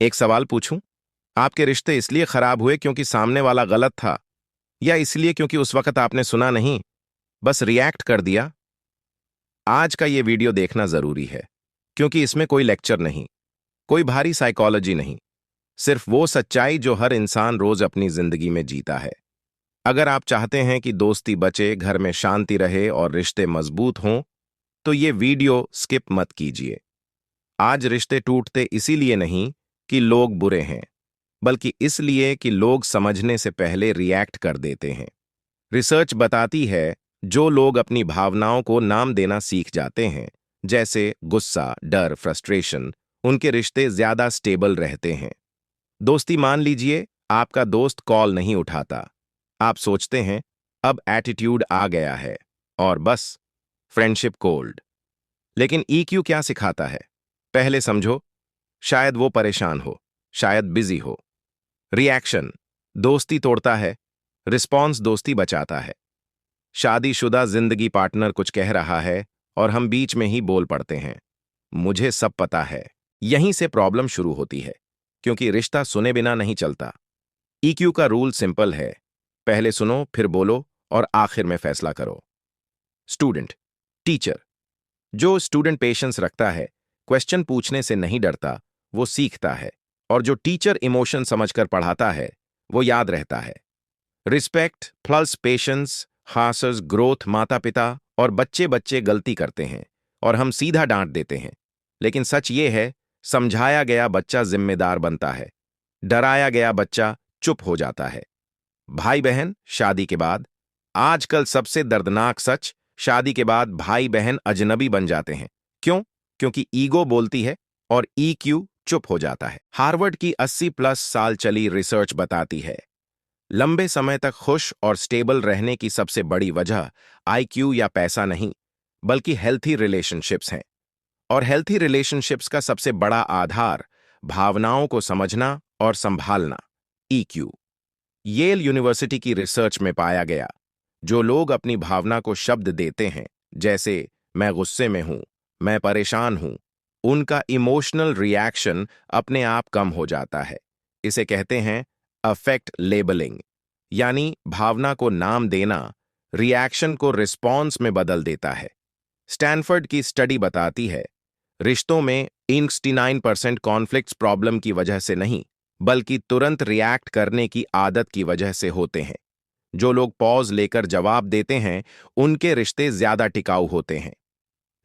एक सवाल पूछूं? आपके रिश्ते इसलिए खराब हुए क्योंकि सामने वाला गलत था, या इसलिए क्योंकि उस वक्त आपने सुना नहीं, बस रिएक्ट कर दिया? आज का ये वीडियो देखना जरूरी है, क्योंकि इसमें कोई लेक्चर नहीं, कोई भारी साइकोलॉजी नहीं, सिर्फ वो सच्चाई जो हर इंसान रोज अपनी जिंदगी में जीता है। अगर आप चाहते हैं कि दोस्ती बचे, घर में शांति रहे और रिश्ते मजबूत हों, तो ये वीडियो स्किप मत कीजिए। आज रिश्ते टूटते इसीलिए नहीं कि लोग बुरे हैं, बल्कि इसलिए कि लोग समझने से पहले रिएक्ट कर देते हैं। रिसर्च बताती है, जो लोग अपनी भावनाओं को नाम देना सीख जाते हैं, जैसे गुस्सा, डर, फ्रस्ट्रेशन, उनके रिश्ते ज्यादा स्टेबल रहते हैं। दोस्ती मान लीजिए, आपका दोस्त कॉल नहीं उठाता। आप सोचते हैं, अब एटीट्यूड आ गया है, और बस फ्रेंडशिप कोल्ड। लेकिन ईक्यू क्या सिखाता है? पहले समझो, शायद वो परेशान हो, शायद बिजी हो। रिएक्शन दोस्ती तोड़ता है, रिस्पॉन्स दोस्ती बचाता है। शादीशुदा जिंदगी पार्टनर कुछ कह रहा है और हम बीच में ही बोल पड़ते हैं, मुझे सब पता है। यहीं से प्रॉब्लम शुरू होती है, क्योंकि रिश्ता सुने बिना नहीं चलता। ईक्यू का रूल सिंपल है, पहले सुनो, फिर बोलो, और आखिर में फैसला करो। Student, teacher. जो स्टूडेंट पेशेंस रखता है, क्वेश्चन पूछने से नहीं डरता, वो सीखता है। और जो टीचर इमोशन समझकर पढ़ाता है, वो याद रहता है। Respect plus patience horses growth. माता पिता और बच्चे बच्चे गलती करते हैं और हम सीधा डांट देते हैं, लेकिन सच ये है, समझाया गया बच्चा जिम्मेदार बनता है, डराया गया बच्चा चुप हो जाता है। भाई बहन शादी के बाद, आजकल सबसे दर्दनाक सच, शादी के बाद भाई बहन अजनबी बन जाते हैं। क्यों? क्योंकि ईगो बोलती है और ईक्यू चुप हो जाता है। हार्वर्ड की 80+ साल चली रिसर्च बताती है, लंबे समय तक खुश और स्टेबल रहने की सबसे बड़ी वजह आईक्यू या पैसा नहीं, बल्कि हेल्थी रिलेशनशिप्स हैं। और हेल्थी रिलेशनशिप्स का सबसे बड़ा आधार भावनाओं को समझना और संभालना, ईक्यू। येल यूनिवर्सिटी की रिसर्च में पाया गया, जो लोग अपनी भावना को शब्द देते हैं, जैसे मैं गुस्से में हूं, मैं परेशान हूं, उनका इमोशनल रिएक्शन अपने आप कम हो जाता है। इसे कहते हैं अफेक्ट लेबलिंग, यानी भावना को नाम देना रिएक्शन को रिस्पॉन्स में बदल देता है। स्टैनफोर्ड की स्टडी बताती है, रिश्तों में 69% कॉन्फ्लिक्ट्स प्रॉब्लम की वजह से नहीं, बल्कि तुरंत रिएक्ट करने की आदत की वजह से होते हैं। जो लोग पॉज लेकर जवाब देते हैं, उनके रिश्ते ज्यादा टिकाऊ होते हैं।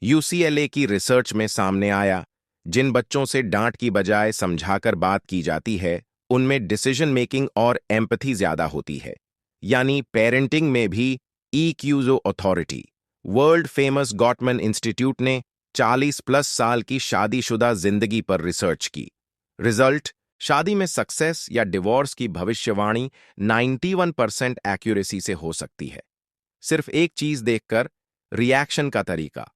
यूसीएलए की रिसर्च में सामने आया, जिन बच्चों से डांट की बजाय समझाकर बात की जाती है, उनमें डिसीजन मेकिंग और एम्पैथी ज्यादा होती है। यानी पेरेंटिंग में भी ईक्यूजो authority. World famous Gottman institute ने 40+ साल की शादीशुदा जिंदगी पर रिसर्च की। रिजल्ट, शादी में सक्सेस या डिवोर्स की भविष्यवाणी 91% एक्यूरेसी से हो सकती है। सिर्फ एक चीज देखकर, रिएक्शन का तरीका।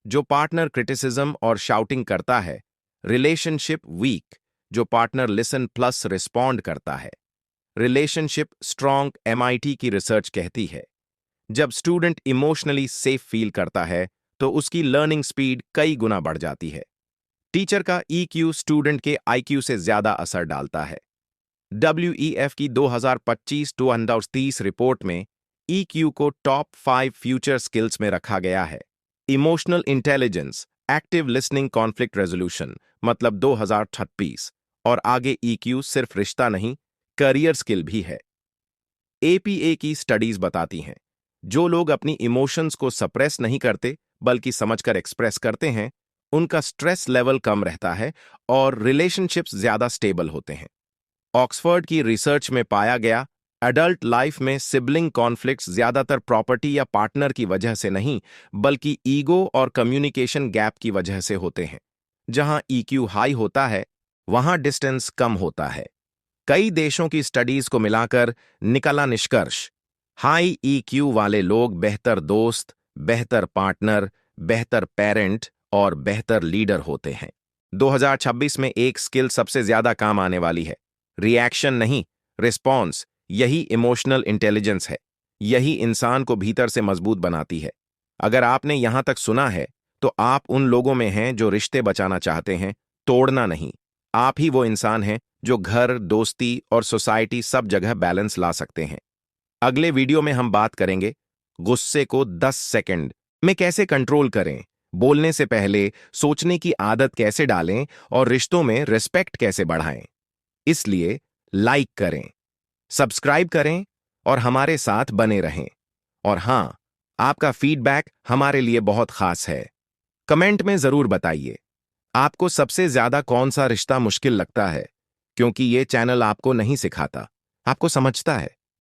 जो पार्टनर क्रिटिसिज्म और शाउटिंग करता है, रिलेशनशिप वीक। जो पार्टनर लिसन प्लस रिस्पॉन्ड करता है, रिलेशनशिप स्ट्रॉन्ग। एमआईटी की रिसर्च कहती है, जब स्टूडेंट इमोशनली सेफ फील करता है, तो उसकी लर्निंग स्पीड कई गुना बढ़ जाती है। टीचर का ईक्यू स्टूडेंट के आईक्यू से ज्यादा असर डालता है। डब्ल्यूईएफ की 2025-2030 रिपोर्ट में ईक्यू को टॉप 5 फ्यूचर स्किल्स में रखा गया है। Emotional intelligence, active listening, conflict resolution, मतलब 2036। और आगे ईक्यू सिर्फ रिश्ता नहीं, करियर स्किल भी है। एपीए की स्टडीज बताती हैं, जो लोग अपनी इमोशंस को सप्रेस नहीं करते, बल्कि समझकर एक्सप्रेस करते हैं, उनका स्ट्रेस लेवल कम रहता है और रिलेशनशिप्स ज्यादा स्टेबल होते हैं। ऑक्सफोर्ड की रिसर्च में पाया गया, एडल्ट लाइफ में सिबलिंग कॉन्फ्लिक्ट्स ज्यादातर प्रॉपर्टी या पार्टनर की वजह से नहीं, बल्कि ईगो और कम्युनिकेशन गैप की वजह से होते हैं। जहां ईक्यू हाई होता है, वहां डिस्टेंस कम होता है। कई देशों की स्टडीज को मिलाकर निकला निष्कर्ष, हाई ईक्यू वाले लोग बेहतर दोस्त, बेहतर पार्टनर, बेहतर पेरेंट और बेहतर लीडर होते हैं। 2026 में एक स्किल सबसे ज्यादा काम आने वाली है, रिएक्शन नहीं, रिस्पॉन्स। यही इमोशनल इंटेलिजेंस है, यही इंसान को भीतर से मजबूत बनाती है। अगर आपने यहां तक सुना है, तो आप उन लोगों में हैं जो रिश्ते बचाना चाहते हैं, तोड़ना नहीं। आप ही वो इंसान हैं जो घर, दोस्ती और सोसाइटी सब जगह बैलेंस ला सकते हैं। अगले वीडियो में हम बात करेंगे गुस्से को 10 सेकंड में कैसे कंट्रोल करें, बोलने से पहले सोचने की आदत कैसे डालें और रिश्तों में रिस्पेक्ट कैसे बढ़ाएं। इसलिए लाइक करें, सब्सक्राइब करें और हमारे साथ बने रहें। और हां, आपका फीडबैक हमारे लिए बहुत खास है। कमेंट में जरूर बताइए आपको सबसे ज्यादा कौन सा रिश्ता मुश्किल लगता है, क्योंकि ये चैनल आपको नहीं सिखाता, आपको समझता है।